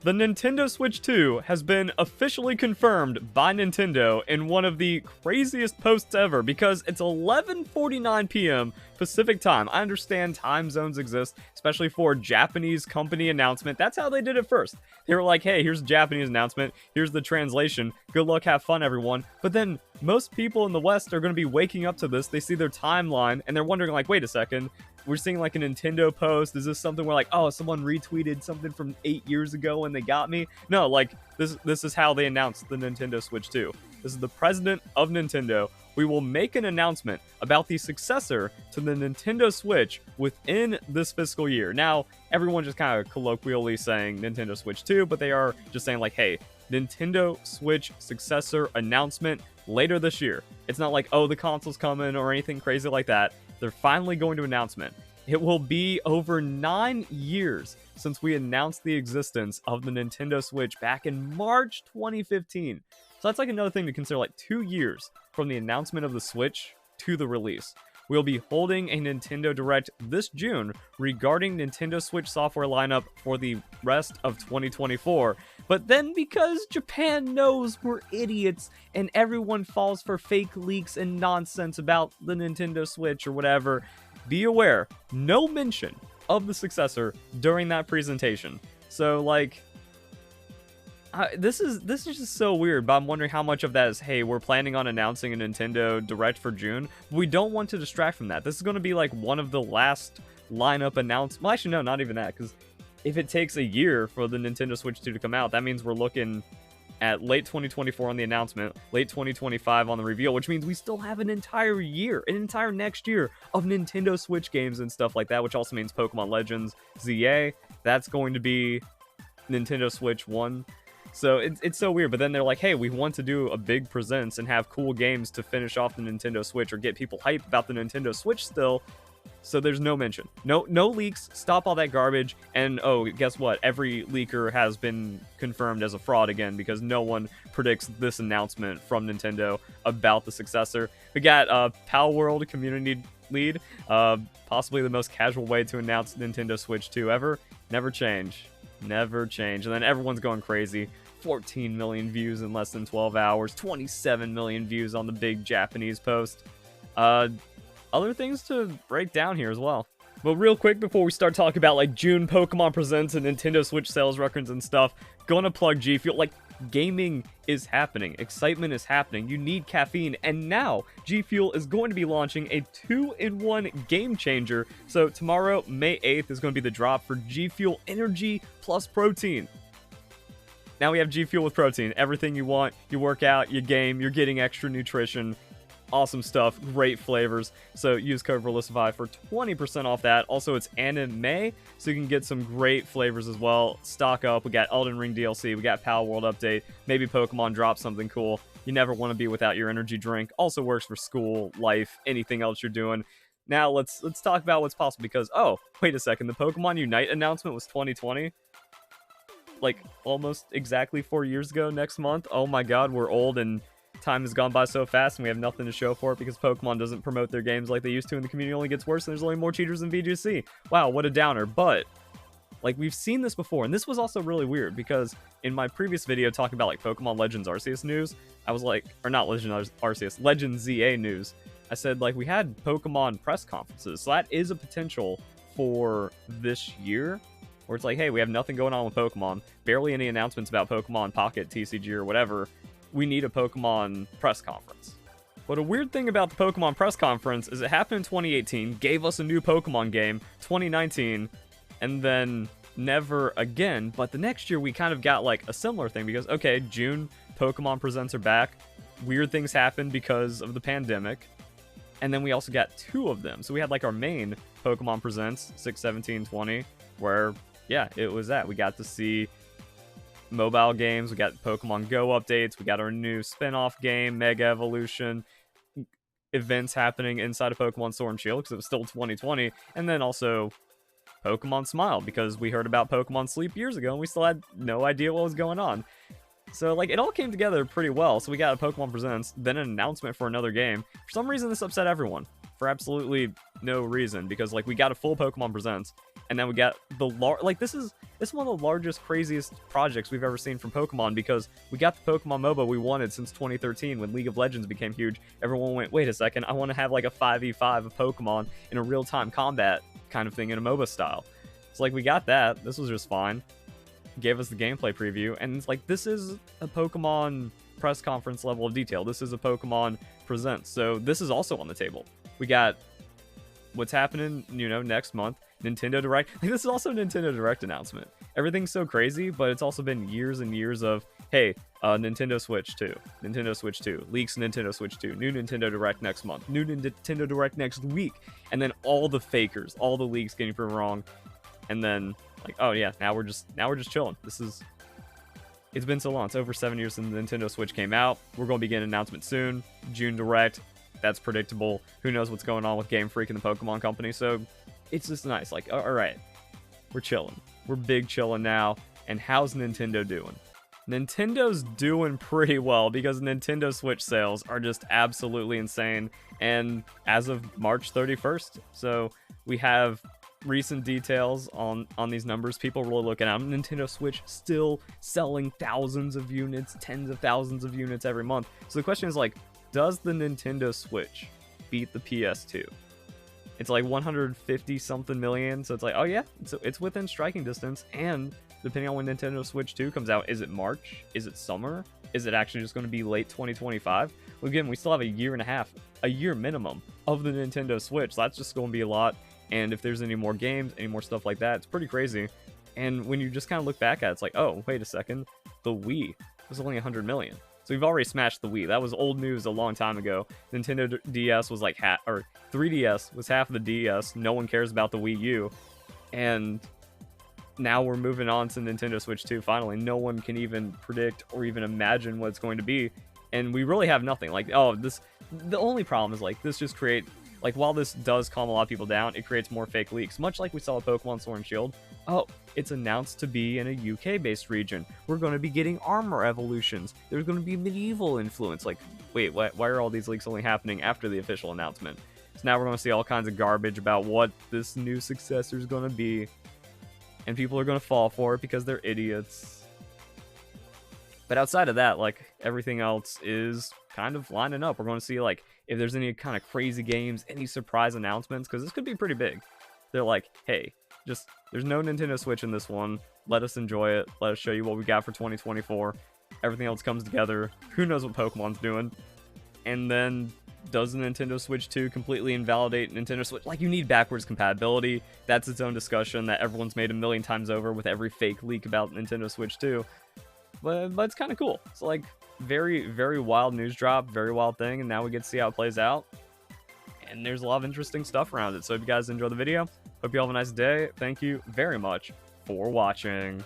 The Nintendo Switch 2 has been officially confirmed by Nintendo in one of the craziest posts ever because it's 11:49 p.m. Pacific time. I understand time zones exist, especially for Japanese company announcement. That's how they did it first. They were like, hey, here's a Japanese announcement. Here's the translation. Good luck, have fun, everyone. But then most people in the West are going to be waking up to this. They see their timeline and they're wondering like, wait a second. We're seeing like a Nintendo post. Is this something where like, oh, someone retweeted something from 8 years ago and they got me? No, like this is how they announced the Nintendo Switch 2. This is the president of Nintendo. We will make an announcement about the successor to the Nintendo Switch within this fiscal year. Now, everyone just kind of colloquially saying Nintendo Switch 2, but they are just saying like, hey, Nintendo Switch Successor announcement later this year. It's not like, oh, the console's coming or anything crazy like that. They're finally going to announcement. It will be over 9 years since we announced the existence of the Nintendo Switch back in March 2015. So that's like another thing to consider, like 2 years from the announcement of the Switch to the release. We'll be holding a Nintendo Direct this June regarding Nintendo Switch software lineup for the rest of 2024. But then because Japan knows we're idiots and everyone falls for fake leaks and nonsense about the Nintendo Switch or whatever, be aware, no mention of the successor during that presentation. So like, this is just so weird, but I'm wondering how much of that is, hey, we're planning on announcing a Nintendo Direct for June. We don't want to distract from that. This is going to be like one of the last lineup announcements. Well, actually, no, not even that, because if it takes a year for the Nintendo Switch 2 to come out, that means we're looking at late 2024 on the announcement, late 2025 on the reveal, which means we still have an entire year, an entire next year of Nintendo Switch games and stuff like that, which also means Pokemon Legends ZA, that's going to be Nintendo Switch 1. So it's so weird, but then they're like, hey, we want to do a big presents and have cool games to finish off the Nintendo Switch or get people hyped about the Nintendo Switch still. So there's no mention. No leaks, stop all that garbage, and oh, guess what? Every leaker has been confirmed as a fraud again because no one predicts this announcement from Nintendo about the successor. We got Pal World community lead, possibly the most casual way to announce Nintendo Switch 2 ever. Never change. Never change. And then everyone's going crazy. 14 million views in less than 12 hours. 27 million views on the big Japanese post. Other things to break down here as well. But real quick, before we start talking about like June Pokemon Presents and Nintendo Switch sales records and stuff, gonna plug G Fuel. Like, gaming is happening. Excitement is happening. You need caffeine. And now, G Fuel is going to be launching a 2-in-1 game changer. So tomorrow, May 8th, is going to be the drop for G Fuel Energy plus Protein. Now we have G Fuel with Protein. Everything you want. You work out, you game, you're getting extra nutrition. Awesome stuff, great flavors. So use code Verlisify for 20% off that. Also, it's anime, so you can get some great flavors as well. Stock up. We got Elden Ring DLC. We got Pal World update. Maybe Pokemon drop something cool. You never want to be without your energy drink. Also works for school, life, anything else you're doing. Now let's talk about what's possible because, oh, wait a second. The Pokemon Unite announcement was 2020. Like almost exactly 4 years ago next month. Oh my god, we're old and time has gone by so fast and we have nothing to show for it because Pokemon doesn't promote their games like they used to and the community only gets worse and there's only more cheaters in VGC. Wow, what a downer. But like, we've seen this before, and this was also really weird because in my previous video talking about like Pokemon Legends Arceus news, I was like, or not Legends Arceus, Legends ZA news, I said like we had Pokemon press conferences, so that is a potential for this year where it's like, hey, we have nothing going on with Pokemon, barely any announcements about Pokemon Pocket, TCG, or whatever. We need a Pokemon press conference. But a weird thing about the Pokemon press conference is it happened in 2018, gave us a new Pokemon game, 2019, and then never again. But the next year we kind of got like a similar thing because, okay, June, Pokemon Presents are back. Weird things happened because of the pandemic. And then we also got 2 of them. So we had like our main Pokemon Presents, 6, 17, 20, where, yeah, it was that. We got to see mobile games, we got Pokemon Go updates, we got our new spin-off game, Mega Evolution, events happening inside of Pokemon Sword and Shield because it was still 2020, and then also Pokemon Smile because we heard about Pokemon Sleep years ago and we still had no idea what was going on. So like, it all came together pretty well. So we got a Pokemon Presents, then an announcement for another game. For some reason this upset everyone for absolutely no reason because like we got a full Pokemon Presents And then we got the like this is one of the largest, craziest projects we've ever seen from Pokemon, because we got the Pokemon MOBA we wanted since 2013 when League of Legends became huge. Everyone went, wait a second, I want to have like a 5v5 of Pokemon in a real-time combat kind of thing in a MOBA style. So like we got that. This was just fine. Gave us the gameplay preview, and it's like, this is a Pokemon press conference level of detail. This is a Pokemon Presents. So this is also on the table. We got what's happening, you know, next month. Nintendo Direct. Like, this is also a Nintendo Direct announcement. Everything's so crazy, but it's also been years and years of, hey, Nintendo Switch 2, Nintendo Switch 2, leaks Nintendo Switch 2, new Nintendo Direct next month, new Nintendo Direct next week, and then all the fakers, all the leaks getting proven wrong, and then like, oh yeah, now we're just chilling. It's been so long. It's over 7 years since the Nintendo Switch came out. We're going to be getting an announcement soon. June Direct. That's predictable. Who knows what's going on with Game Freak and the Pokemon Company. So it's just nice. Like, all right, we're chilling. We're big chilling now. And how's Nintendo doing? Nintendo's doing pretty well, because Nintendo Switch sales are just absolutely insane. And as of March 31st, so we have recent details on these numbers. People really looking at them. Nintendo Switch still selling thousands of units, tens of thousands of units every month. So the question is, like, does the Nintendo Switch beat the PS2? It's like 150 something million, so it's like, oh yeah, it's within striking distance. And depending on when Nintendo Switch 2 comes out, is it March? Is it summer? Is it actually just going to be late 2025? Well, again, we still have a year and a half, a year minimum of the Nintendo Switch. So that's just going to be a lot. And if there's any more games, any more stuff like that, it's pretty crazy. And when you just kind of look back at it, it's like, oh, wait a second, the Wii was only 100 million. So we've already smashed the Wii. That was old news a long time ago. Nintendo DS was like 3DS was half of the DS. No one cares about the Wii U. And now we're moving on to Nintendo Switch 2 finally. No one can even predict or even imagine what it's going to be. And we really have nothing. Like, oh, the only problem is, like, this just create, like, while this does calm a lot of people down, it creates more fake leaks. Much like we saw with Pokemon Sword and Shield. Oh, it's announced to be in a UK-based region. We're going to be getting armor evolutions. There's going to be medieval influence. Like, wait, why are all these leaks only happening after the official announcement? So now we're going to see all kinds of garbage about what this new successor is going to be. And people are going to fall for it because they're idiots. But outside of that, like, everything else is kind of lining up. We're going to see, like, if there's any kind of crazy games, any surprise announcements, because this could be pretty big. They're like, hey, just, there's no Nintendo Switch in this one. Let us enjoy it. Let us show you what we got for 2024. Everything else comes together. Who knows what Pokemon's doing? And then, does the Nintendo Switch 2 completely invalidate Nintendo Switch? Like, you need backwards compatibility. That's its own discussion that everyone's made a million times over with every fake leak about Nintendo Switch 2. But it's kind of cool. So, like, very, very wild news drop, very wild thing, and now we get to see how it plays out. And there's a lot of interesting stuff around it. So if you guys enjoy the video, hope you all have a nice day. Thank you very much for watching.